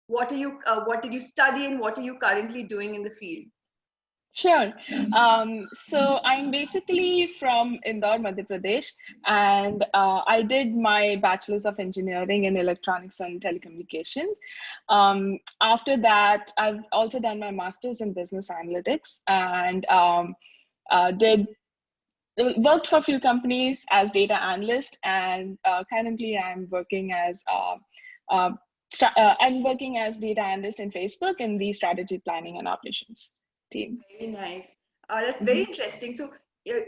what did you study, and what are you currently doing in the field? Sure. So I'm basically from Indore, Madhya Pradesh, and I did my Bachelor's of Engineering in Electronics and Telecommunications. After that, I've also done my Master's in Business Analytics, and did worked for a few companies as data analyst, and currently I'm working as data analyst in Facebook in the strategy planning and operations team. Very nice. That's very Mhm. interesting. So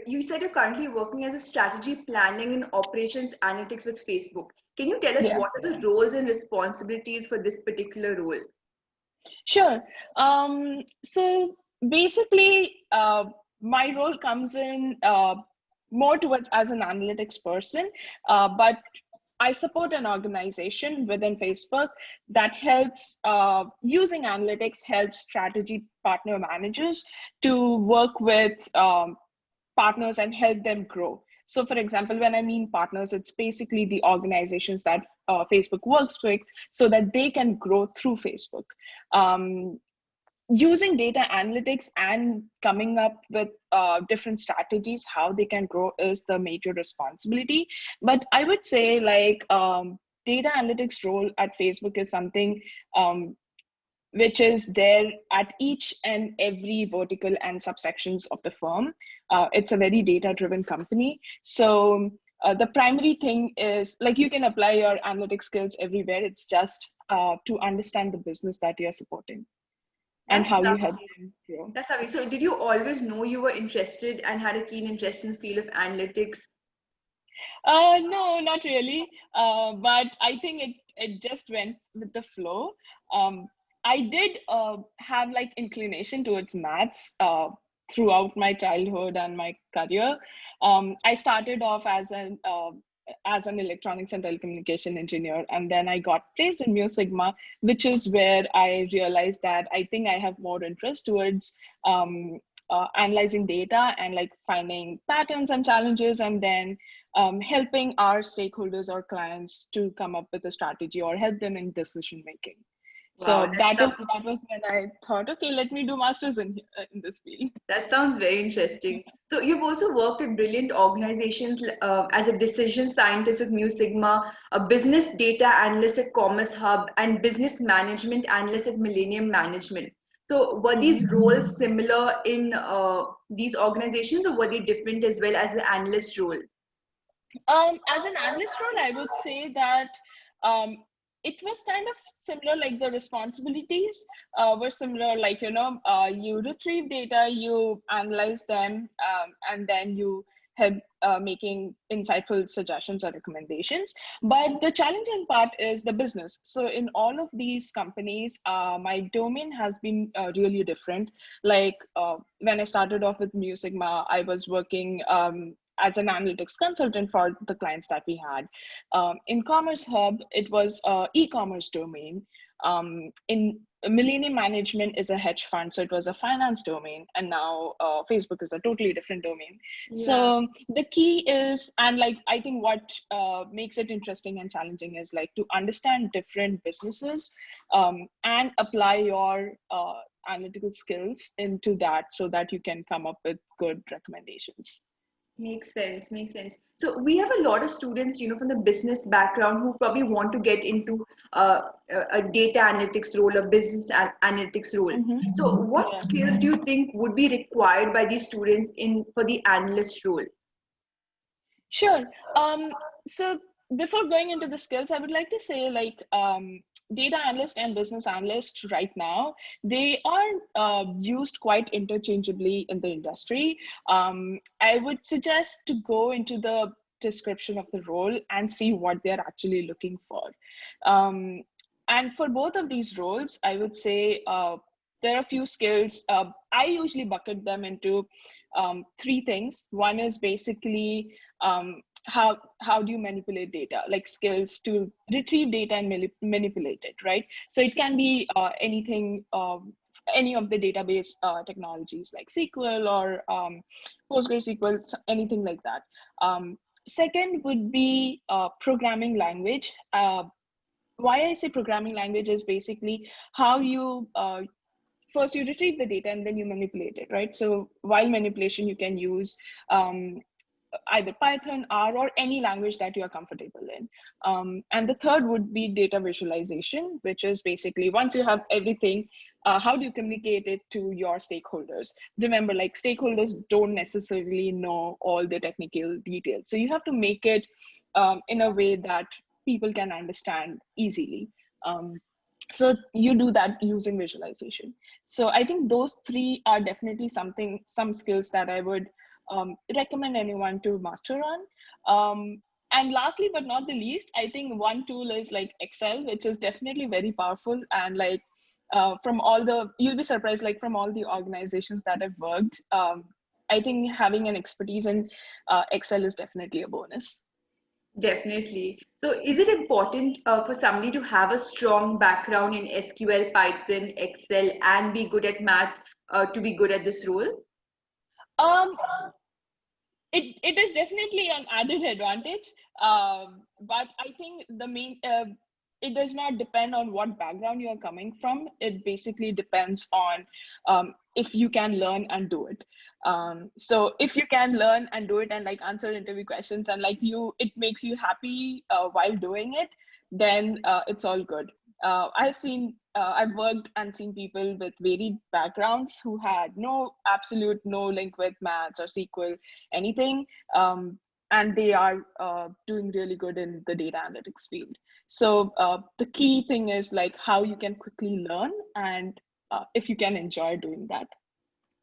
you said you're currently working as a strategy planning and operations analytics with Facebook. Can you tell us Yeah, what are the roles and responsibilities for this particular role? sure. So basically, my role comes in more towards as an analytics person, but I support an organization within Facebook that helps using analytics helps strategy partner managers to work with partners and help them grow. So for example, when I mean partners, it's basically the organizations that Facebook works with so that they can grow through Facebook. Um, Using data analytics and coming up with different strategies how they can grow is the major responsibility. But I would say like data analytics role at Facebook is something which is there at each and every vertical and subsections of the firm. It's a very data driven company. So the primary thing is like you can apply your analytic skills everywhere. It's just to understand the business that you're supporting and That's how you help lovely. them grow. That's lovely. So did you always know you were interested and had a keen interest in the field of analytics? No, not really. But I think it just went with the flow. I did have like inclination towards maths throughout my childhood and my career. I started off as an electronics and telecommunication engineer, and then I got placed in Mu Sigma, which is where I realized that I think I have more interest towards analyzing data and like finding patterns and challenges, and then helping our stakeholders or clients to come up with a strategy or help them in decision making. Wow, So that was when I thought, okay, let me do masters in this field. that sounds very interesting. So you've also worked at brilliant organizations as a decision scientist at Mu Sigma, a business data analyst at Commerce Hub, and business management analyst at Millennium Management. So were these Mhm. roles similar in these organizations, or were they different as well as the analyst role? As an analyst role, I would say that um, it was kind of similar, like the responsibilities were similar, like, you retrieve data, you analyze them, and then you help making insightful suggestions or recommendations. But the challenging part is the business. So in all of these companies, my domain has been really different. Like when I started off with Mu Sigma, I was working as an analytics consultant for the clients that we had. In Commerce Hub, it was e-commerce domain. In Millennium Management is a hedge fund, so it was a finance domain, and now Facebook is a totally different domain. Yeah. So the key is, and like I think what makes it interesting and challenging is like to understand different businesses and apply your analytical skills into that so that you can come up with good recommendations. Makes sense, makes sense. So we have a lot of students, from the business background who probably want to get into a data analytics role, a business analytics role. Mhm. So what Yeah. skills do you think would be required by these students in for the analyst role? Sure. So before going into the skills, I would like to say like data analyst and business analyst right now, they are used quite interchangeably in the industry. I would suggest to go into the description of the role and see what they're actually looking for. Um, and for both of these roles, I would say there are a few skills. I usually bucket them into three things. One is basically how do you manipulate data, like skills to retrieve data and manipulate it, right? So it can be anything, any of the database technologies like SQL or PostgreSQL, anything like that. Second would be programming language. why I say programming language is basically how you first you retrieve the data and then you manipulate it, right? So while manipulation, you can use either Python, R, or any language that you are comfortable in. And the third would be data visualization, which is basically once you have everything, how do you communicate it to your stakeholders? Remember, like stakeholders don't necessarily know all the technical details. So you have to make it in a way that people can understand easily. So you do that using visualization. So I think those three are definitely some skills that I would recommend anyone to master on. And lastly, but not the least, I think one tool is like Excel, which is definitely very powerful. And like you'll be surprised, like from all the organizations that I've worked, I think having an expertise in Excel is definitely a bonus. Definitely. So, is it important for somebody to have a strong background in SQL, Python, Excel, and be good at math to be good at this role? Um, it is definitely an added advantage, but I think the main it does not depend on what background you are coming from. It basically depends on if you can learn and do it. So if you can learn and do it and like answer interview questions and like it makes you happy while doing it, then it's all good. I've worked and seen people with varied backgrounds who had no link with maths or SQL, anything. And they are doing really good in the data analytics field. So the key thing is like how you can quickly learn and if you can enjoy doing that.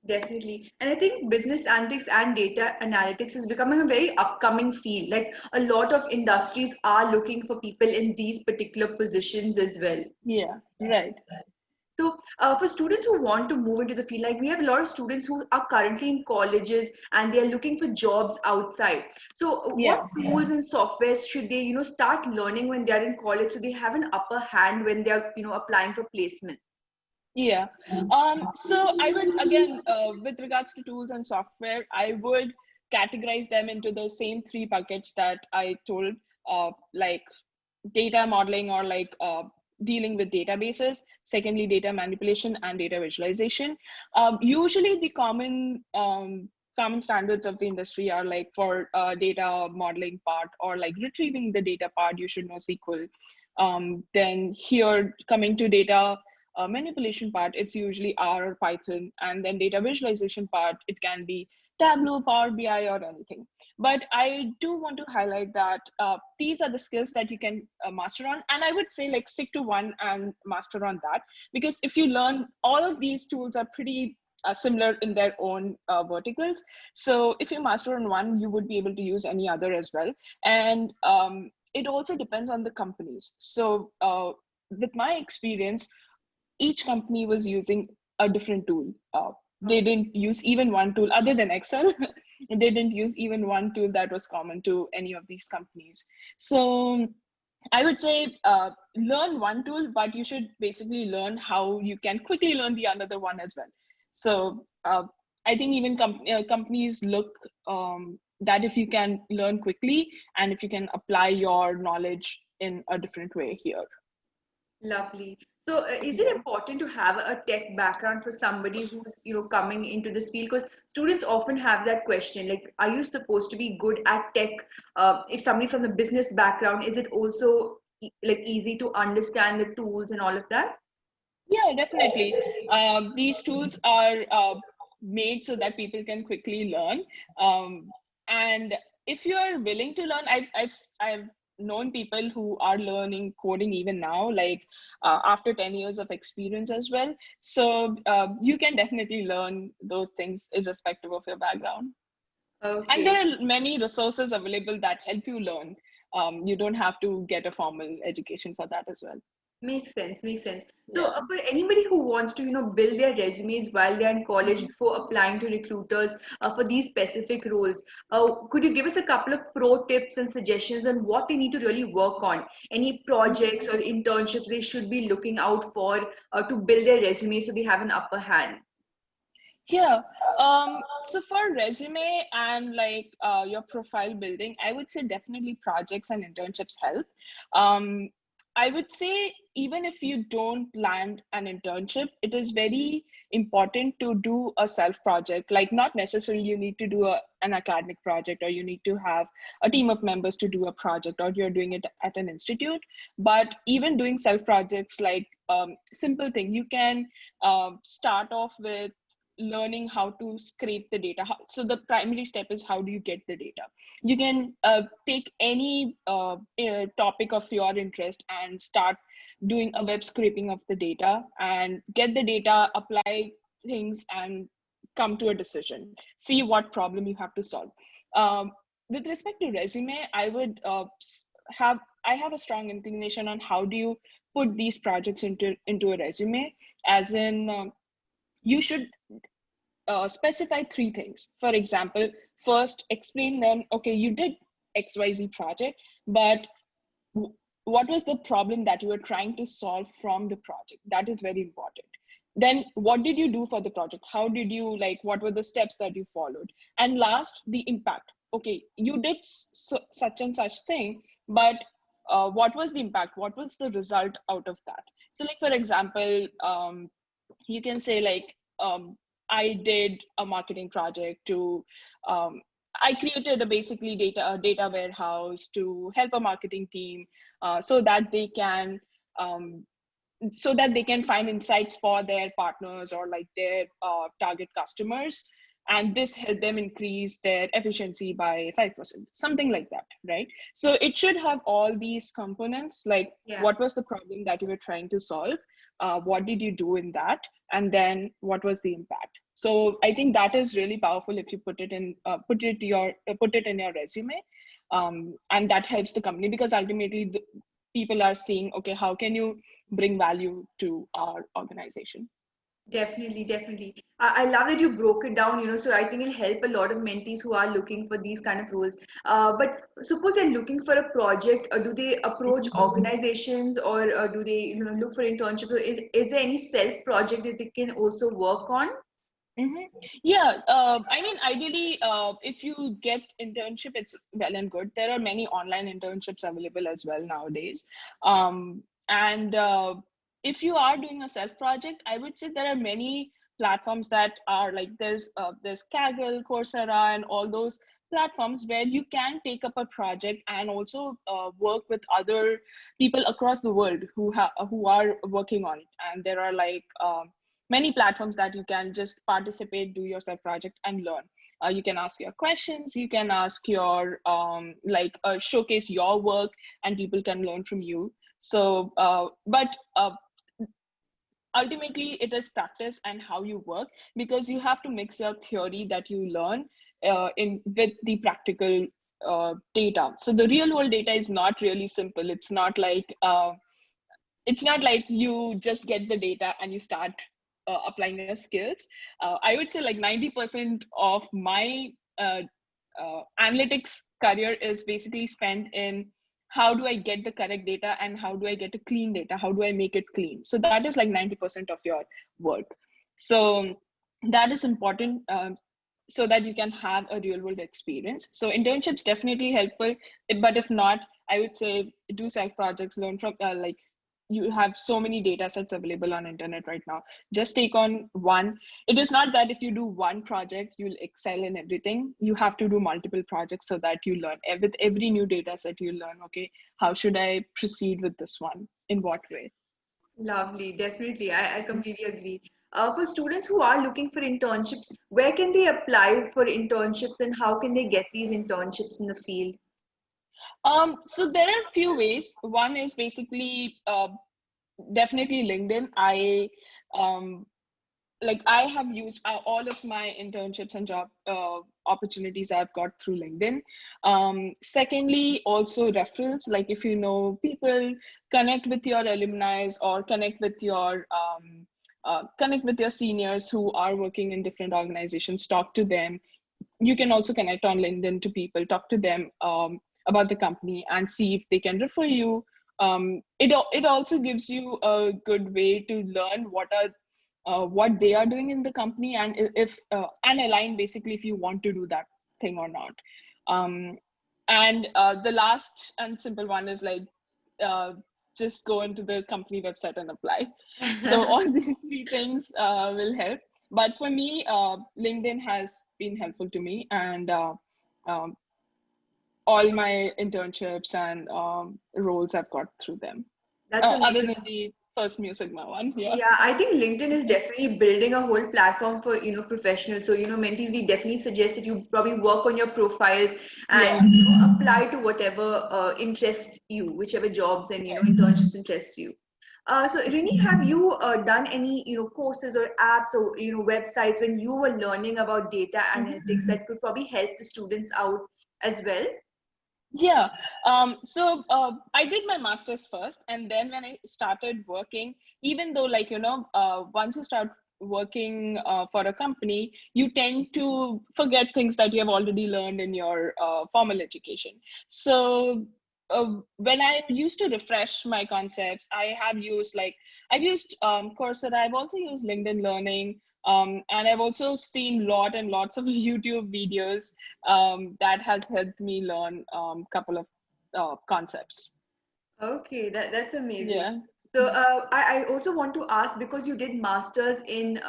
Definitely. And I think business analytics and data analytics is becoming a very upcoming field. Like a lot of industries are looking for people in these particular positions as well. Yeah, right. So, for students who want to move into the field, like we have a lot of students who are currently in colleges and they are looking for jobs outside. So, what Yeah. tools and softwares should they, start learning when they are in college so they have an upper hand when they are, applying for placement? Yeah. So I would, again, with regards to tools and software, I would categorize them into the same three buckets that I told, like data modeling or like dealing with databases, secondly, data manipulation and data visualization. Usually the common standards of the industry are like for data modeling part or like retrieving the data part, you should know SQL. Then here coming to data manipulation part, it's usually R or Python, and then data visualization part, it can be Tableau, Power BI, or anything. But I do want to highlight that these are the skills that you can master on, and I would say like stick to one and master on that, because if you learn, all of these tools are pretty similar in their own verticals. So if you master on one, you would be able to use any other as well. And it also depends on the companies. So with my experience, each company was using a different tool. They didn't use even one tool other than Excel. They didn't use even one tool that was common to any of these companies. So I would say learn one tool, but you should basically learn how you can quickly learn the another one as well. So I think even companies look that if you can learn quickly and if you can apply your knowledge in a different way here. Lovely. So, is it Yeah. important to have a tech background for somebody who's, coming into this field? Because students often have that question, like, are you supposed to be good at tech? If somebody's from the business background, is it also like easy to understand the tools and all of that? Yeah, definitely. These tools are made so that people can quickly learn. And if you are willing to learn, I've known people who are learning coding even now, like after 10 years of experience as well. So you can definitely learn those things irrespective of your background. And Okay. there are many resources available that help you learn. You don't have to get a formal education for that as well. Makes sense, makes sense. So, Yeah. for anybody who wants to, build their resumes while they're in college Mhm. before applying to recruiters for these specific roles, could you give us a couple of pro tips and suggestions on what they need to really work on? Any projects or internships they should be looking out for to build their resume so they have an upper hand? Yeah. So for resume and like your profile building, I would say definitely projects and internships help. Um, I would say even if you don't land an internship, it is very important to do a self project. Like not necessarily you need to do an academic project, or you need to have a team of members to do a project, or you're doing it at an institute. But even doing self projects, like simple thing, you can start off with learning how to scrape the data. So the primary step is, how do you get the data? You can take any topic of your interest and start doing a web scraping of the data and get the data, apply things, and come to a decision. See what problem you have to solve. With respect to resume, I would I have a strong inclination on how do you put these projects into a resume, as in you should specify 3 things. For example, first explain them, okay, you did XYZ project, but what was the problem that you were trying to solve from the project? That is very important. Then what did you do for the project? How did you, like, what were the steps that you followed? And last, the impact. Okay, you did such and such thing, but what was the impact? What was the result out of that? So like, for example, you can say like, I did a marketing project to, I created a basically data warehouse to help a marketing team so that they can find insights for their partners or like their target customers, and this helped them increase their efficiency by 5%, something like that, right? So it should have all these components, like what was the problem that you were trying to solve, what did you do in that, and then what was the impact. So I think that is really powerful if you put it in your resume, and that helps the company, because ultimately people are seeing, okay, how can you bring value to our organization? Definitely, definitely. I love that you broke it down, so I think it'll help a lot of mentees who are looking for these kind of roles. But suppose they're looking for a project, or do they approach organizations, or do they, look for internships? Or is there any self project that they can also work on? Yeah, I mean, ideally, if you get internship, it's well and good. There are many online internships available as well nowadays. And if you are doing a self project, I would say there are many platforms that are like, there's Kaggle, Coursera, and all those platforms where you can take up a project and also work with other people across the world who are working on it. And there are like many platforms that you can just participate, do your self project, and learn. You can ask your questions, you can ask your showcase your work, and people can learn from you. So but ultimately it is practice and how you work, because you have to mix your theory that you learn in with the practical data. So the real world data is not really simple. It's not like you just get the data and you start applying your skills. I would say like 90% of my analytics career is basically spent in how do I get the correct data, and how do I get a clean data? How do I make it clean? So that is like 90% of your work. So that is important, so that you can have a real world experience. So internships definitely helpful, but if not, I would say do self projects, learn from you have so many data sets available on internet right now. Just take on one. It is not that if you do one project, you'll excel in everything. You have to do multiple projects so that you learn. With every new data set, you learn, okay, how should I proceed with this one? In what way? Lovely, definitely. I completely agree. For students who are looking for internships, where can they apply for internships, and how can they get these internships in the field? So there are a few ways. One is basically definitely LinkedIn. I have used all of my internships and job opportunities I've got through LinkedIn. Secondly, also referrals. Like if you know people, connect with your alumni, or connect with your seniors who are working in different organizations. Talk to them. You can also connect on LinkedIn to people, talk to them about the company, and see if they can refer you. It also gives you a good way to learn what they are doing in the company, and if and align basically if you want to do that thing or not. And the last and simple one is like just go into the company website and apply. So all these three things will help. But for me, LinkedIn has been helpful to me, and um, all my internships and roles I've got through them. That's Other amazing. than the first Mu Sigma one, yeah. Yeah, I think LinkedIn is definitely building a whole platform for, professionals. So, mentees, we definitely suggest that you probably work on your profiles and, Yeah. apply to whatever interests you, whichever jobs and, Right. internships interest you. So, Rini, have you done any, courses or apps or, websites when you were learning about data analytics that could probably help the students out as well? Yeah. So I did my master's first, and then when I started working, even though once you start working for a company, you tend to forget things that you have already learned in your formal education. So when I used to refresh my concepts, I've used Coursera. I've also used LinkedIn Learning. And I've also seen lots of YouTube videos that has helped me learn couple of concepts. Okay, that's amazing. Yeah, So I also want to ask because you did masters in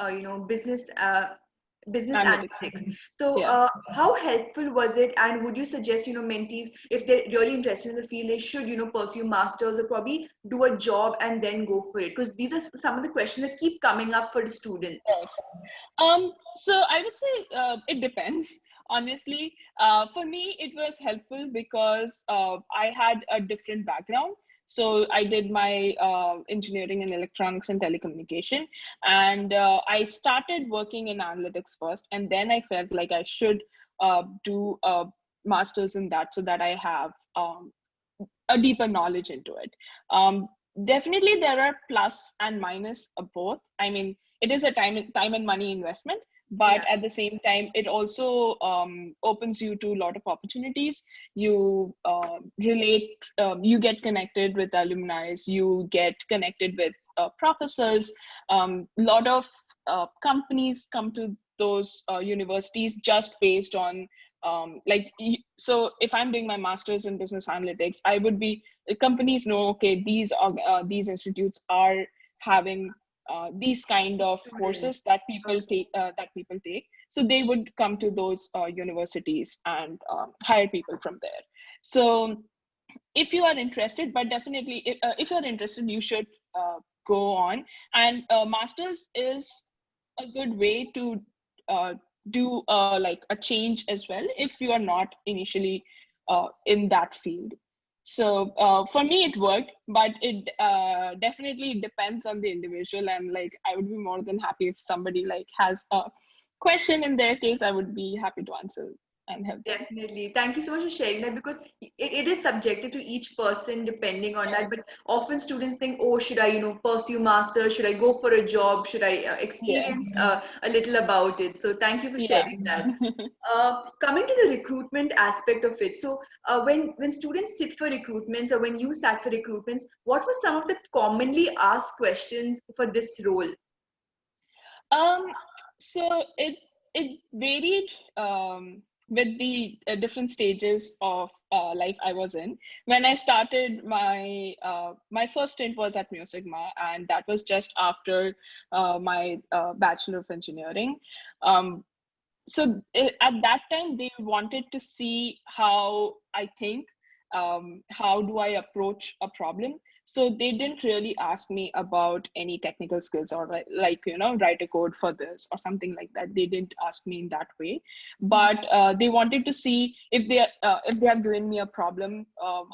business analytics. analytics. So Yeah. how helpful was it? And would you suggest mentees if they're really interested in the field, they should pursue masters or probably do a job and then go for it? Because these are some of the questions that keep coming up for the student. Right. So I would say it depends. Honestly, for me, it was helpful because I had a different background. So I did my engineering in electronics and telecommunication, and I started working in analytics first, and then I felt like I should do a master's in that so that I have a deeper knowledge into it. Definitely, there are plus and minus of both. I mean, it is a time and money investment, but Yeah, at the same time, it also opens you to a lot of opportunities. You relate, you get connected with alumni, you get connected with professors. A lot of companies come to those universities just based on so if I'm doing my master's in business analytics, I would be, companies know, okay, these institutes are having these kind of student. courses that people take, so they would come to those universities and hire people from there. So if you are interested, but definitely if you're interested, you should go on. And masters is a good way to uh, do like a change as well if you are not initially in that field. So for me it worked, but it definitely depends on the individual, and like I would be more than happy if somebody like has a question in their case, I would be happy to answer and help them. Definitely. Thank you so much for sharing that because it is subjective to each person depending on that. Right. But often students think, oh, should I, pursue master? Should I go for a job? Should I Yeah. experience a little about it? So thank you for Yeah. sharing that. Coming to the recruitment aspect of it. So when students sit for recruitments or when you sat for recruitments, what were some of the commonly asked questions for this role? Um, so it varied with the different stages of life I was in. When I started my first stint was at Mu Sigma, and that was just after my Bachelor of Engineering. Um, so at that time they wanted to see how I think, how do I approach a problem. So they didn't really ask me about any technical skills or like write a code for this or something like that. They didn't ask me in that way, but they wanted to see if they have given me a problem,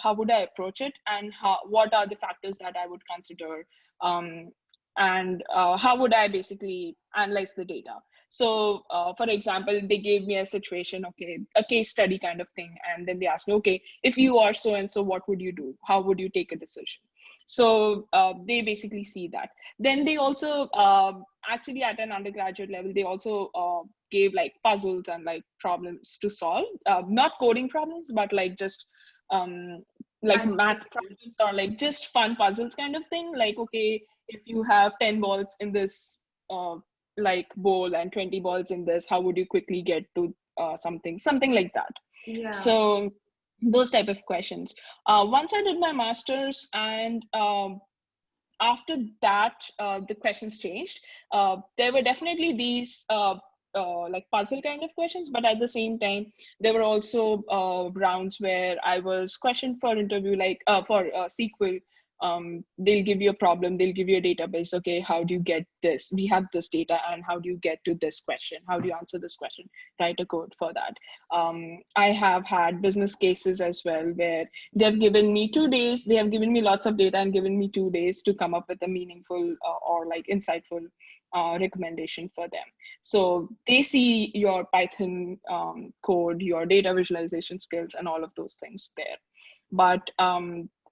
how would I approach it, and what are the factors that I would consider, um, and how would I basically analyze the data. So, for example, they gave me a situation, okay, a case study kind of thing. And then they asked me, okay, if you are so and so, what would you do? How would you take a decision? So they basically see that. Then they also, actually at an undergraduate level, they also gave like puzzles and like problems to solve, not coding problems, but like just like math Analytical. problems or like just fun puzzles kind of thing. Like, okay, if you have 10 balls in this uh, like bowl and 20 balls in this, how would you quickly get to something like that. Yeah. So those type of questions. Once I did my master's, and after that, the questions changed. There were definitely these like puzzle kind of questions, but at the same time, there were also rounds where I was questioned for interview, like for SQL. They'll give you a problem, they'll give you a database. Okay, how do you get this? We have this data, and how do you get to this question? How do you answer this question? Write a code for that. I have had business cases as well where they've given me 2 days. They have given me lots of data and given me 2 days to come up with a meaningful or like insightful recommendation for them. So they see your Python code, your data visualization skills, and all of those things there. But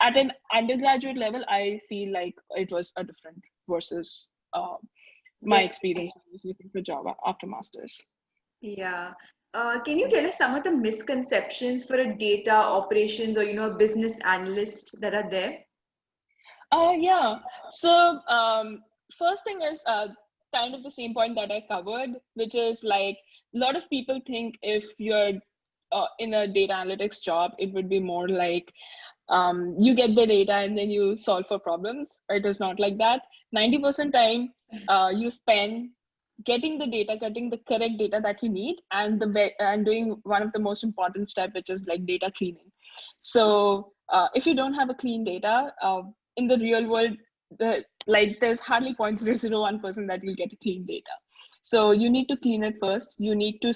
at an undergraduate level, I feel like it was a different versus my experience when I was looking for job after masters. Yeah. Can you tell us some of the misconceptions for a data operations or, business analyst that are there? Yeah. So first thing is kind of the same point that I covered, which is like a lot of people think if you're in a data analytics job, it would be more like you get the data and then you solve for problems. It is not like that. 90% time you spend getting the data, getting the correct data that you need, and doing one of the most important step, which is like data cleaning. So if you don't have a clean data in the real world, there's hardly 0.001% that you'll get a clean data. So you need to clean it first. You need to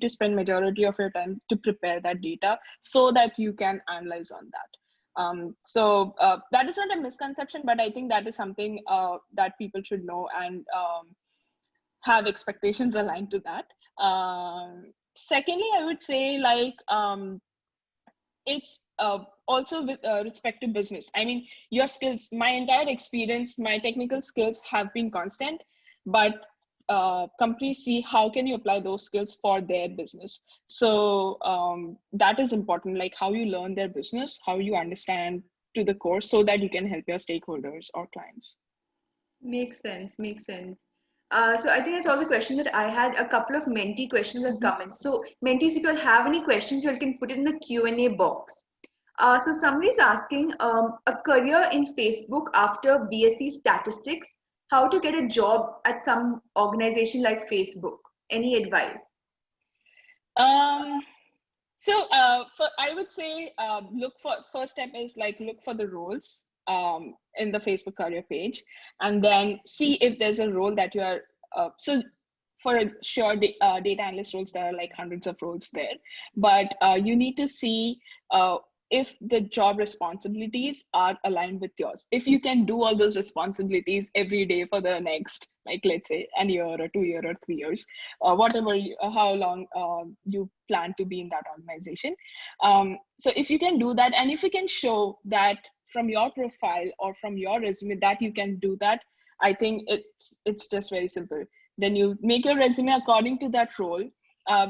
spend majority of your time to prepare that data so that you can analyze on that. So that is not a misconception, but I think that is something that people should know and have expectations aligned to that. Secondly, I would say like it's also with respect to business. I mean, your skills, my entire experience, my technical skills have been constant, but companies see how can you apply those skills for their business. So that is important, like how you learn their business, how you understand to the core so that you can help your stakeholders or clients. Makes sense. Makes sense. So I think that's all the questions that I had. A couple of mentee questions have come in. So mentees, if you all have any questions, you all can put it in the Q&A box. So somebody's asking a career in Facebook after BSc Statistics, how to get a job at some organization like Facebook. Any advice? So I would say first step is like look for the roles in the Facebook career page, and then see if there's a role that you are, so for sure data analyst roles, there are like hundreds of roles there, but you need to see if the job responsibilities are aligned with yours. If you can do all those responsibilities every day for the next, like let's say a year or 2 years or 3 years, how long you plan to be in that organization. So if you can do that, and if you can show that from your profile or from your resume that you can do that, I think it's just very simple. Then you make your resume according to that role.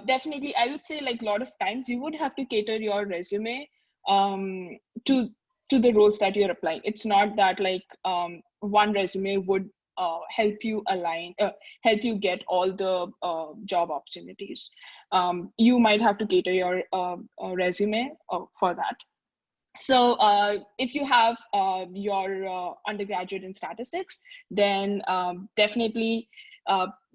Definitely, I would say like a lot of times you would have to cater your resume to the roles that you're applying. It's not that like one resume would help you help you get all the job opportunities. You might have to cater your resume for that. So if you have your undergraduate in statistics, then definitely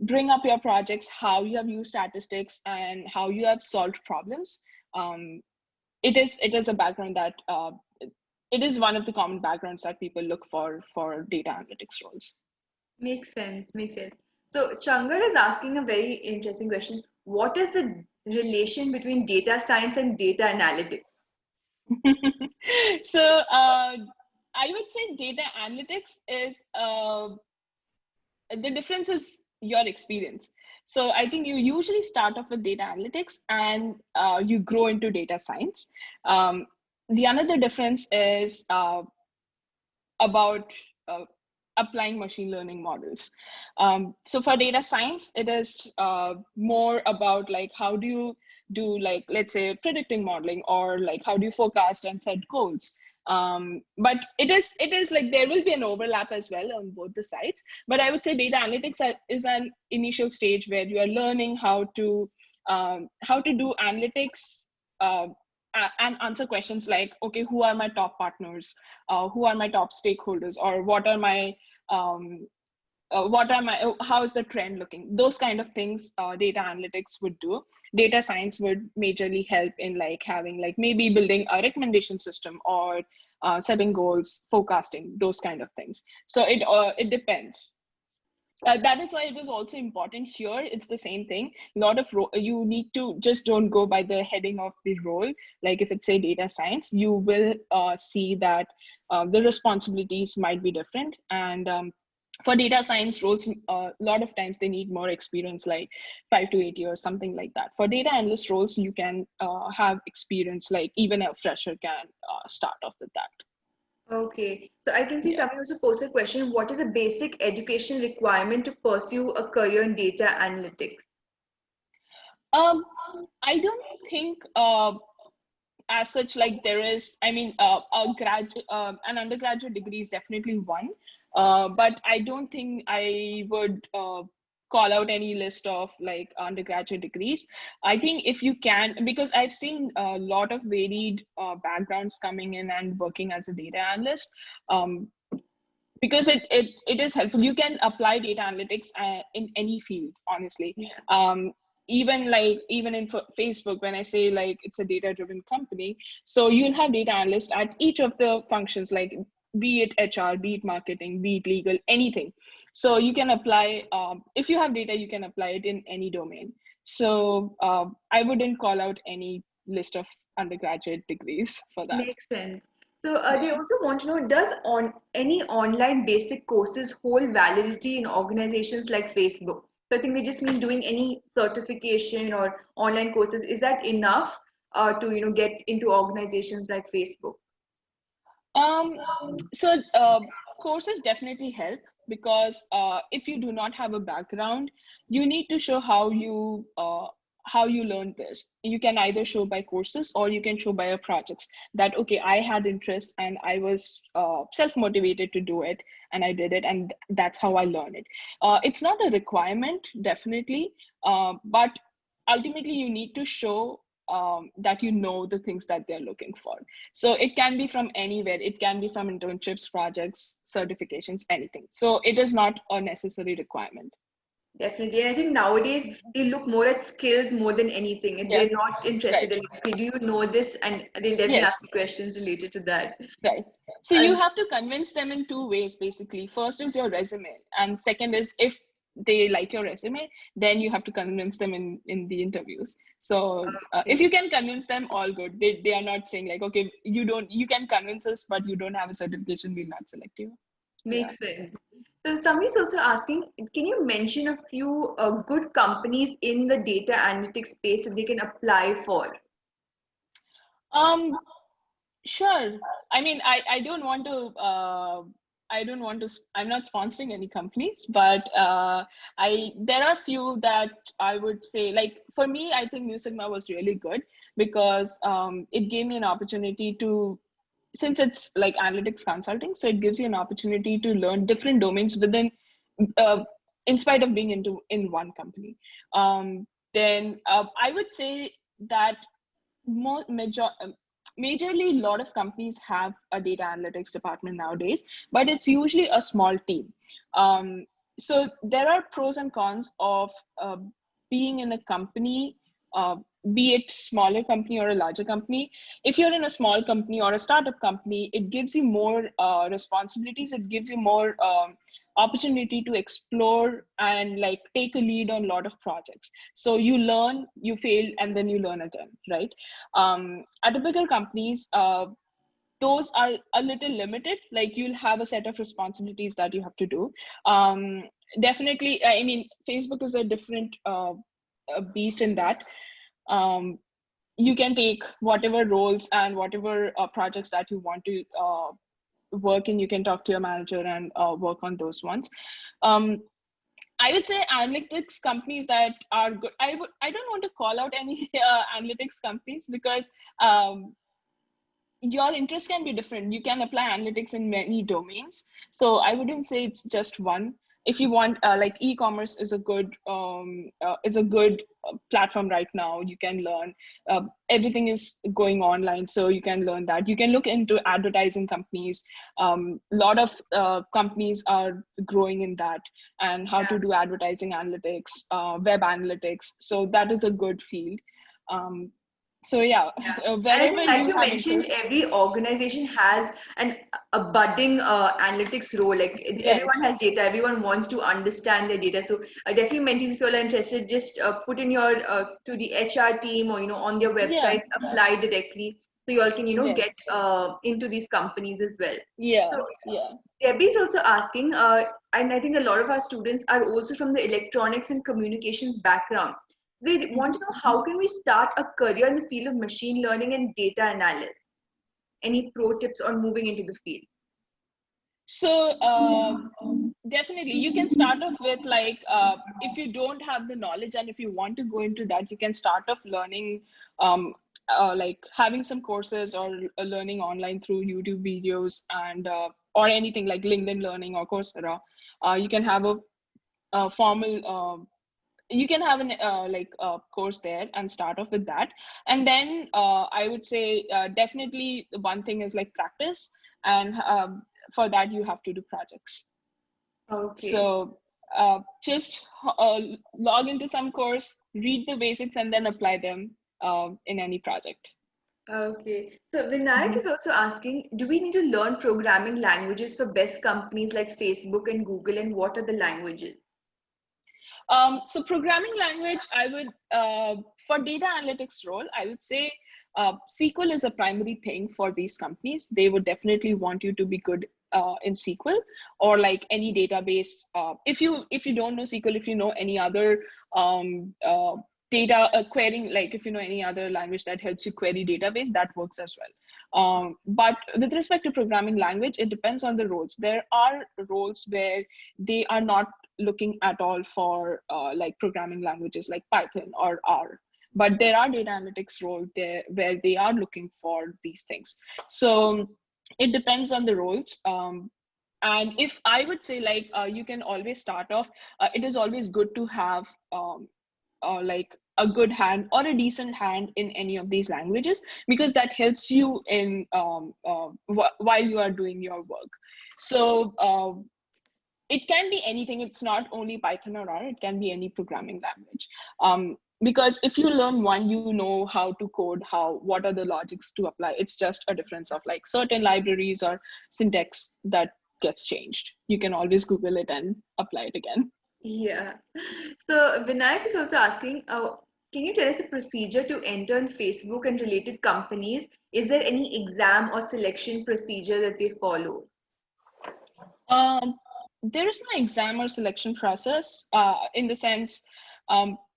bring up your projects, how you have used statistics and how you have solved problems. It is a background that it is one of the common backgrounds that people look for data analytics roles. Makes sense. Makes sense. So Changal is asking a very interesting question. What is the relation between data science and data analytics? So I would say data analytics is the difference is your experience. So I think you usually start off with data analytics and you grow into data science. The another difference is about applying machine learning models. So for data science, it is more about like how do you do, like let's say predicting modeling, or like how do you forecast and set goals. But it is like there will be an overlap as well on both the sides. But I would say data analytics is an initial stage where you are learning how to do analytics and answer questions like, okay, who are my top partners, who are my top stakeholders, or what are my how is the trend looking? Those kind of things data analytics would do. Data science would majorly help in like having like maybe building a recommendation system, or setting goals, forecasting, those kind of things. So it depends. That is why it is also important here. It's the same thing. A lot of you need to just don't go by the heading of the role. Like if it's a data science, you will see that the responsibilities might be different. And for data science roles, a lot of times they need more experience, like 5 to 8 years, something like that. For data analyst roles, you can have experience, like even a fresher can start off with that. Okay, so I can see Yeah. someone also posted a question, what is a basic education requirement to pursue a career in data analytics? I don't think as such, like there is, I mean, an undergraduate degree is definitely one, but I don't think I would call out any list of like undergraduate degrees. I think if you can, because I've seen a lot of varied backgrounds coming in and working as a data analyst, because it is helpful. You can apply data analytics in any field, honestly. Even in Facebook, when I say like it's a data driven company, so you'll have data analysts at each of the functions, like be it HR, be it marketing, be it legal, anything. So you can apply, if you have data, you can apply it in any domain. So I wouldn't call out any list of undergraduate degrees for that. Makes sense. So they Yeah. also want to know, does any online basic courses hold validity in organizations like Facebook? So I think they just mean doing any certification or online courses. Is that enough to get into organizations like Facebook? Um, so courses definitely help, because if you do not have a background, you need to show how you learned this. You can either show by courses, or you can show by your projects that, okay, I had interest and I was self-motivated to do it, and I did it, and that's how I learned it. It's not a requirement, definitely, but ultimately you need to show that you know the things that they're looking for. So it can be from anywhere. It can be from internships, projects, certifications, anything. So it is not a necessary requirement. Definitely. And I think nowadays they look more at skills more than anything. And Yeah, they're not interested right. in, okay, do you know this? And they'll definitely ask Yes, you questions related to that. right. So you And have to convince them in two ways, basically. First is your resume, and second is if they like your resume, then you have to convince them in the interviews. So if okay, you can convince them, all good. They are not saying like, okay, you can convince us, but you don't have a certification, we'll not select you. Yeah. makes sense. So somebody's also asking, can you mention a few good companies in the data analytics space that they can apply for? Um, Sure. I mean, I don't want to, I'm not sponsoring any companies, but there are few that I would say, like for me, I think Mu Sigma was really good, because it gave me an opportunity to, since it's like analytics consulting, so it gives you an opportunity to learn different domains within, uh, in spite of being in one company. Then I would say that more majorly a lot of companies have a data analytics department nowadays, but it's usually a small team. So there are pros and cons of being in a company, uh, be it smaller company or a larger company. If you're in a small company or a startup company, it gives you more responsibilities. It gives you more opportunity to explore and like take a lead on a lot of projects. So you learn, you fail, and then you learn again, right? At the bigger companies, those are a little limited. Like you'll have a set of responsibilities that you have to do. Definitely, I mean, Facebook is a different beast in that. Um, you can take whatever roles and whatever projects that you want to work in. You can talk to your manager and work on those ones. Um, I would say analytics companies that are good. I don't want to call out any analytics companies, because your interest can be different. You can apply analytics in many domains. So I wouldn't say it's just one. if you want, like e-commerce is a good platform right now. You can learn, everything is going online, so you can learn that. You can look into advertising companies. A lot of companies are growing in that, and how to do advertising analytics, web analytics. So that is a good field. So yeah, And I wherever think, like you you have mentioned, interest. every organization has a budding analytics role. Like Right. everyone has data, everyone wants to understand their data. So definitely, mentees, if you all are interested, just put in your to the HR team, or on their Yeah. websites, apply directly, so you all can Right. get into these companies as well. Yeah. So Yeah. Debbie is also asking, and I think a lot of our students are also from the electronics and communications background. They want to know, how can we start a career in the field of machine learning and data analysis? Any pro tips on moving into the field? So definitely, you can start off with like, if you don't have the knowledge and if you want to go into that, you can start off learning, um, like having some courses, or learning online through YouTube videos, and or anything like LinkedIn Learning or Coursera. You can have a formal, you can have an like course there and start off with that. And then I would say, definitely one thing is like practice, and for that you have to do projects. Okay. So just log into some course, read the basics, and then apply them in any project. Okay. So Vinayak Mhm. is also asking, do we need to learn programming languages for best companies like Facebook and Google, and what are the languages? So programming language, I would, for data analytics role, I would say SQL is a primary thing for these companies. They would definitely want you to be good in SQL, or like any database. If you don't know SQL, if you know any other data querying, like if you know any other language that helps you query database, that works as well. But with respect to programming language, it depends on the roles. There are roles where they are not looking at all for like programming languages like Python or R. But there are data analytics role there where they are looking for these things. So it depends on the roles. And if I would say, like, you can always start off, it is always good to have like a good hand or a decent hand in any of these languages, because that helps you in while you are doing your work. So it can be anything. It's not only Python or R, it can be any programming language. Because if you learn one, you know how to code, what are the logics to apply. It's just a difference of like certain libraries or syntax that gets changed. You can always Google it and apply it again. Yeah. So Vinayak is also asking, can you tell us a procedure to enter in Facebook and related companies? Is there any exam or selection procedure that they follow? Um, there is no exam or selection process, in the sense,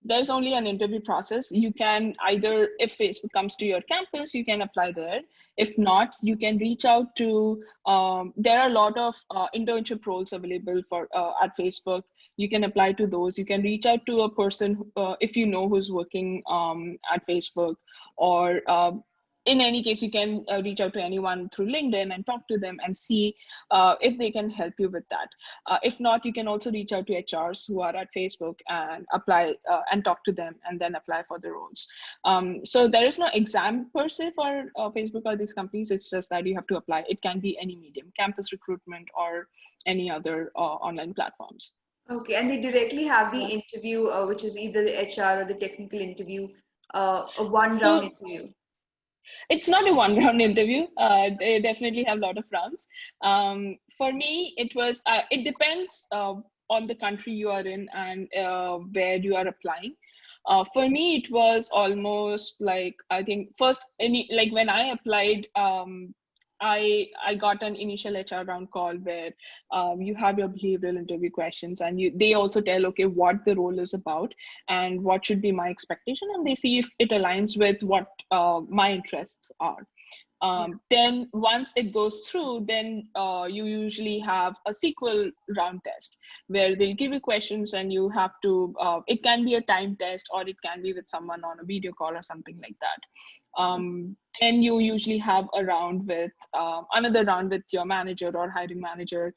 there's only an interview process. You can either, if Facebook comes to your campus, you can apply there. If not, you can reach out to, there are a lot of internship roles available for at Facebook. You can apply to those. You can reach out to a person, if you know, who's working at Facebook, or in any case, you can reach out to anyone through LinkedIn and talk to them and see if they can help you with that. If not, you can also reach out to HRs who are at Facebook and apply and talk to them, and then apply for the roles. So there is no exam per se for Facebook or these companies. It's just that you have to apply. It can be any medium, campus recruitment or any other online platforms. Okay, and they directly have the Yeah. interview, which is either the HR or the technical interview, a one-round So interview. it's not a one round interview. They definitely have a lot of rounds. For me, it depends on the country you are in, and where you are applying. For me, it was almost like, I think first, like when I applied, I got an initial HR round call where you have your behavioral interview questions, and they also tell, okay, what the role is about and what should be my expectation, and they see if it aligns with what my interests are. Yeah. Then once it goes through, then you usually have a sequel round test where they'll give you questions, and you have to, it can be a time test, or it can be with someone on a video call or something like that. Then you usually have a round with another round with your manager or hiring manager.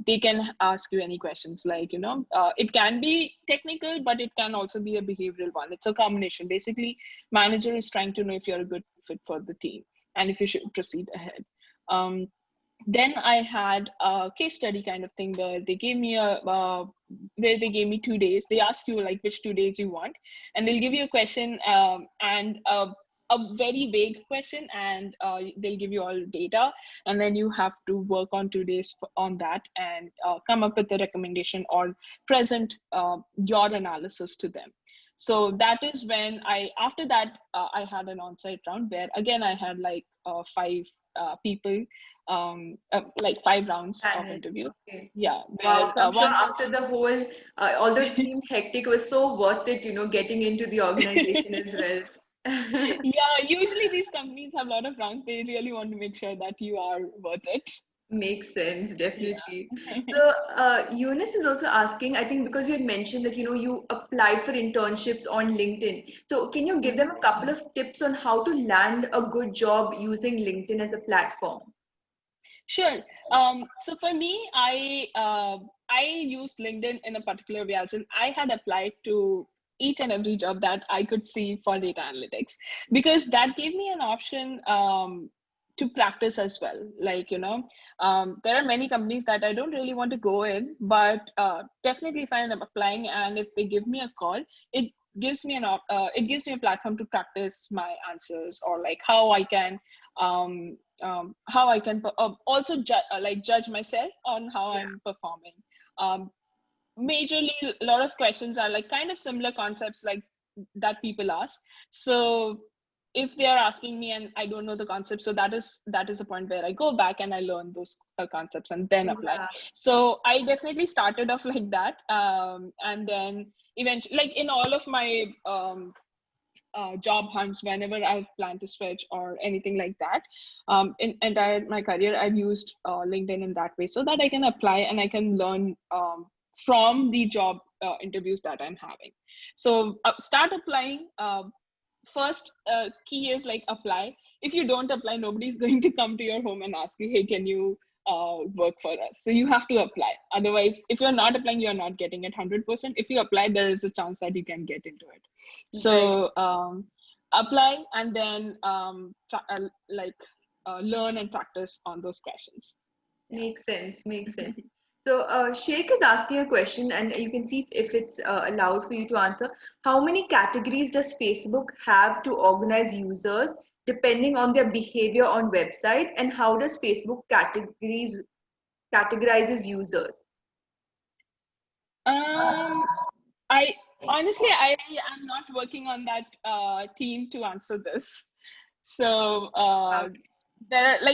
They can ask you any questions, like, it can be technical, but it can also be a behavioral one. It's a combination. Basically, manager is trying to know if you're a good fit for the team and if you should proceed ahead. Then I had a case study kind of thing where they gave me where they gave me 2 days. They ask you like which 2 days you want, and they'll give you a question and a very vague question, and they'll give you all data, and then you have to work on 2 days on that and come up with a recommendation or present your analysis to them. So that is when after that, I had an on-site round where again, I had like 5 people, like 5 rounds of interview. Okay. Yeah. Wow. Where So I'm sure one was after the whole, although it seemed hectic, it was so worth it, getting into the organization as well. yeah, usually these companies have a lot of rounds. They really want to make sure that you are worth it. Makes sense, definitely. Yeah. So, Eunice is also asking, I think because you had mentioned that, you applied for internships on LinkedIn. So, can you give them a couple of tips on how to land a good job using LinkedIn as a platform? Sure. So for me, I used LinkedIn in a particular way, as in I had applied to each and every job that I could see for data analytics, because that gave me an option to practice as well. Like, there are many companies that I don't really want to go in, but definitely if I'm applying and if they give me a call, it gives me a platform to practice my answers, or like how I can also judge myself on how Yeah. I'm performing. Majorly, a lot of questions are like kind of similar concepts like that people ask. So if they are asking me and I don't know the concept, so that is a point where I go back and I learn those concepts and then apply. Yeah. So I definitely started off like that, and then eventually, like in all of my job hunts, whenever I've planned to switch or anything like that, in entire my career, I've used LinkedIn in that way so that I can apply and I can learn from the job interviews that I'm having. So start applying. First key is like apply. If you don't apply, nobody's going to come to your home and ask you, hey, can you work for us? So you have to apply. Otherwise, if you're not applying, you're not getting it 100%. If you apply, there is a chance that you can get into it. Right. So apply, and then learn and practice on those questions. Yeah. Makes sense. Makes sense. So, Sheikh is asking a question, and you can see if it's allowed for you to answer. How many categories does Facebook have to organize users depending on their behavior on website, and how does Facebook categorizes users? I honestly, I am not working on that team to answer this. So Okay.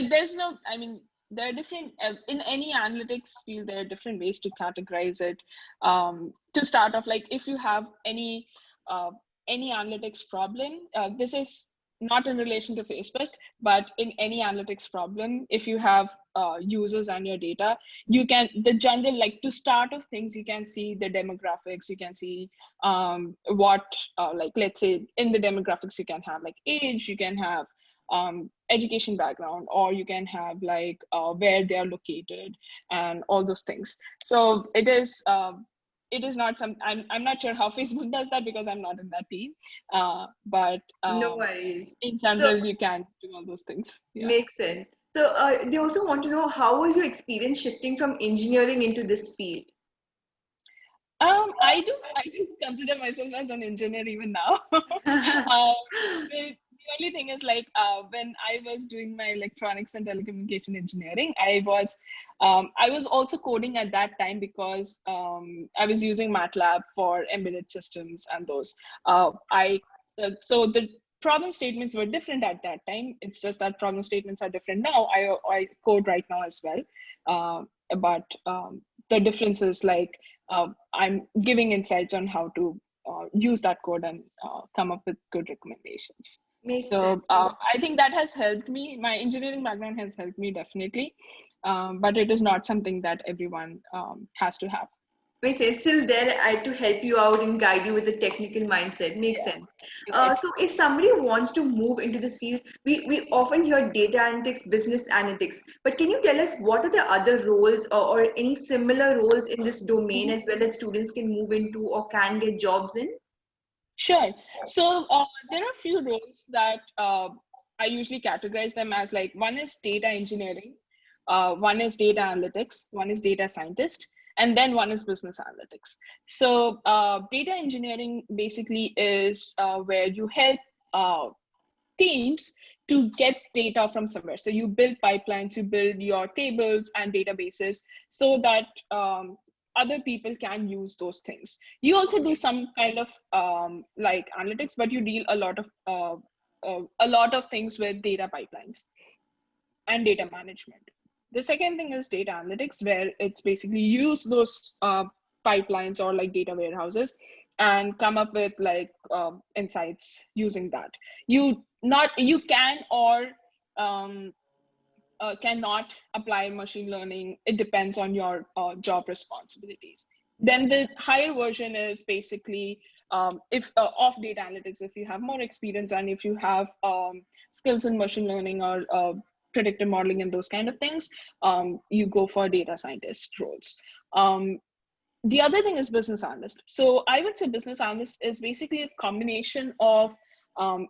there's no, I mean, there are different, in any analytics field, there are different ways to categorize it. To start off, like if you have uh, any analytics problem, this is not in relation to Facebook, but in any analytics problem, if you have users and your data, you can, the general, like to start off things, you can see the demographics, you can see what, like let's say in the demographics, you can have like age, you can have education background, or you can have like where they are located and all those things. So it is not some, I'm not sure how Facebook does that because I'm not in that team, but No worries. in So, general you can do all those things. Yeah. makes sense. So, they also want to know how was your experience shifting from engineering into this field? I do consider myself as an engineer even now. The only thing is like when I was doing my electronics and telecommunication engineering, I was also coding at that time because I was using MATLAB for embedded systems and those. So the problem statements were different at that time. It's just that problem statements are different now. I code right now as well, but the difference is like I'm giving insights on how to use that code and come up with good recommendations. Makes So sense. I think that has helped me. My engineering background has helped me definitely, but it is not something that everyone has to have. Makes sense. Still there to help you out and guide you with the technical mindset. Makes Yeah, sense. So exactly. if somebody wants to move into this field, we often hear data analytics, business analytics, but can you tell us what are the other roles or any similar roles in this domain Mhm. as well that students can move into or can get jobs in? Sure. So there are a few roles that I usually categorize them as, like, one is data engineering, one is data analytics, one is data scientist, and then one is business analytics. So data engineering basically is where you help teams to get data from somewhere. So you build pipelines, you build your tables and databases so that other people can use those things. You also do Okay. some kind of like analytics, but you deal a lot of things with data pipelines and data management. The second thing is data analytics, where it's basically use those pipelines or like data warehouses and come up with like insights using that. You can or um, cannot apply machine learning. It depends on your job responsibilities. Then the higher version is basically if of data analytics, if you have more experience and if you have skills in machine learning or predictive modeling and those kind of things, you go for data scientist roles. The other thing is business analyst. So I would say business analyst is basically a combination of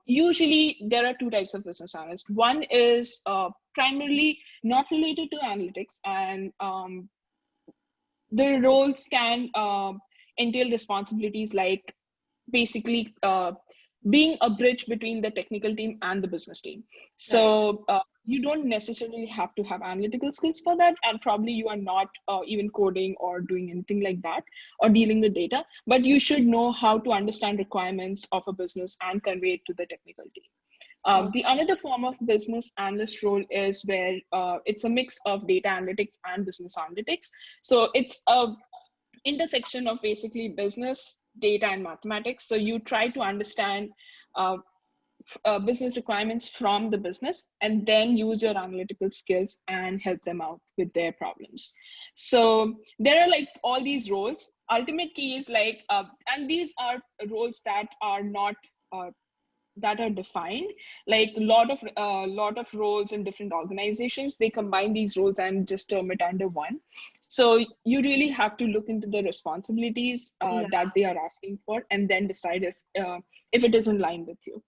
usually there are two types of business analyst. One is primarily not related to analytics, and the roles can entail responsibilities like basically being a bridge between the technical team and the business team. Right. So you don't necessarily have to have analytical skills for that, and probably you are not even coding or doing anything like that or dealing with data, but you should know how to understand requirements of a business and convey it to the technical team. The Okay. another form of business analyst role is where it's a mix of data analytics and business analytics. So it's a intersection of basically business, data, and mathematics. So you try to understand uh, business requirements from the business and then use your analytical skills and help them out with their problems. So there are like all these roles. Ultimate key is like, and these are roles that are not uh, that are defined. Like a lot of roles in different organizations, they combine these roles and just term it under one. So you really have to look into the responsibilities Yeah. that they are asking for and then decide if it is in line with you.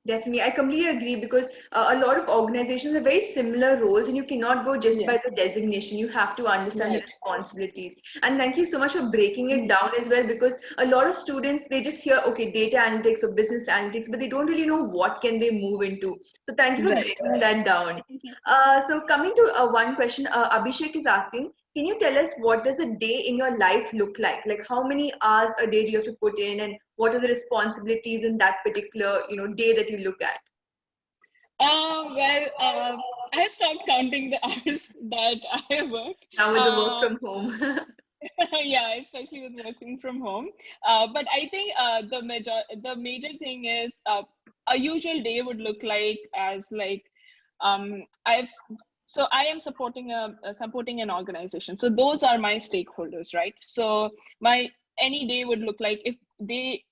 Definitely, I completely agree because a lot of organizations have very similar roles, and you cannot go just Yeah, by the designation. You have to understand the right. responsibilities. And thank you so much for breaking it Mhm. down as well, because a lot of students they just hear okay data analytics or business analytics, but they don't really know what can they move into. So thank you for Right. breaking that down. So coming to one question, Abhishek is asking. Can you tell us what does a day in your life look like? Like how many hours a day do you have to put in, and what are the responsibilities in that particular, day that you look at? Well, I have stopped counting the hours that I have worked. Now with the work Um, from home. yeah, especially with working from home. But I think the major thing is a usual day would look like as like I've so I am supporting an organization. So those are my stakeholders, right? So my any day would look like if they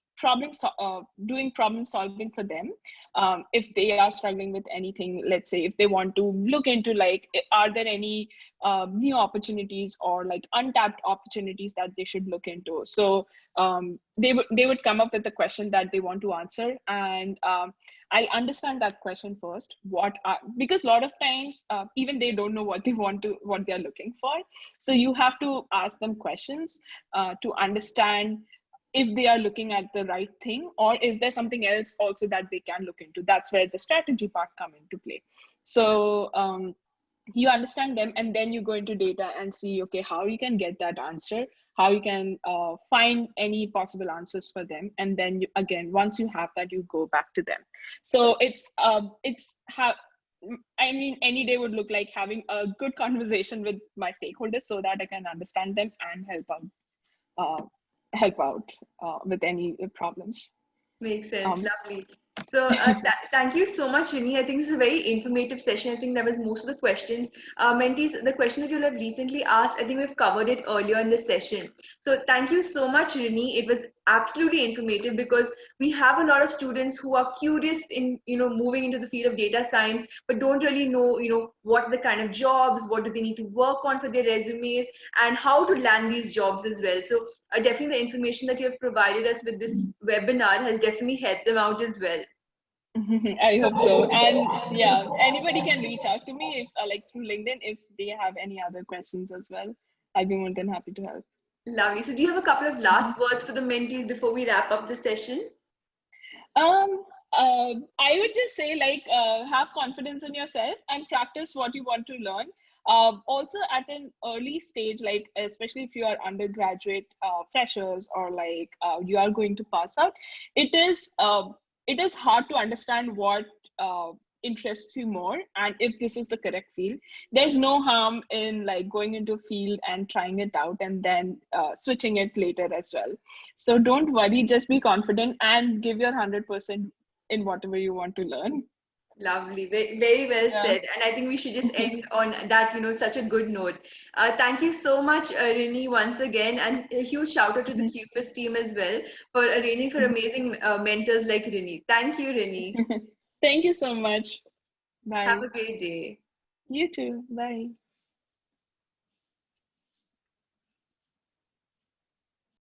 doing problem solving for them. If they are struggling with anything, let's say if they want to look into like are there any new opportunities or like untapped opportunities that they should look into. So they would come up with a question that they want to answer, and I'll understand that question first. Because a lot of times even they don't know what they're looking for. So you have to ask them questions to understand if they are looking at the right thing, or is there something else also that they can look into. That's where the strategy part come into play. So you understand them, and then you go into data and see okay how you can get that answer, how you can find any possible answers for them, and then again once you have that, you go back to them. So it's how I mean, any day would look like having a good conversation with my stakeholders so that I can understand them and uh, help out with any problems. Makes sense. um, Lovely. So thank you so much, Rini. I think this is a very informative session. I think that was most of the questions. Mentees, the question that you'll have recently asked, I think we've covered it earlier in the session. So thank you so much, Rini. It was absolutely informative because we have a lot of students who are curious in, moving into the field of data science, but don't really know, what are the kind of jobs, what do they need to work on for their resumes, and how to land these jobs as well. So definitely the information that you have provided us with this webinar has definitely helped them out as well. I hope so. And yeah, anybody can reach out to me if like through LinkedIn if they have any other questions as well. I'd be more than happy to help. Lovely. So do you have a couple of last words for the mentees before we wrap up the session? Um, I would just say like have confidence in yourself and practice what you want to learn. Also at an early stage, like especially if you are undergraduate freshers or like you are going to pass out, it is hard to understand what interests you more and if this is the correct field. There's no harm in like going into a field and trying it out and then switching it later as well. So don't worry, just be confident and give your 100% in whatever you want to learn. Lovely. Very, very well Yeah. said. And I think we should just end on that, such a good note. Thank you so much, Rini, once again. And a huge shout out to the Qfuss team as well for arranging for amazing mentors like Rini. Thank you, Rini. Thank you so much. Have Bye. a great day. You too. Bye.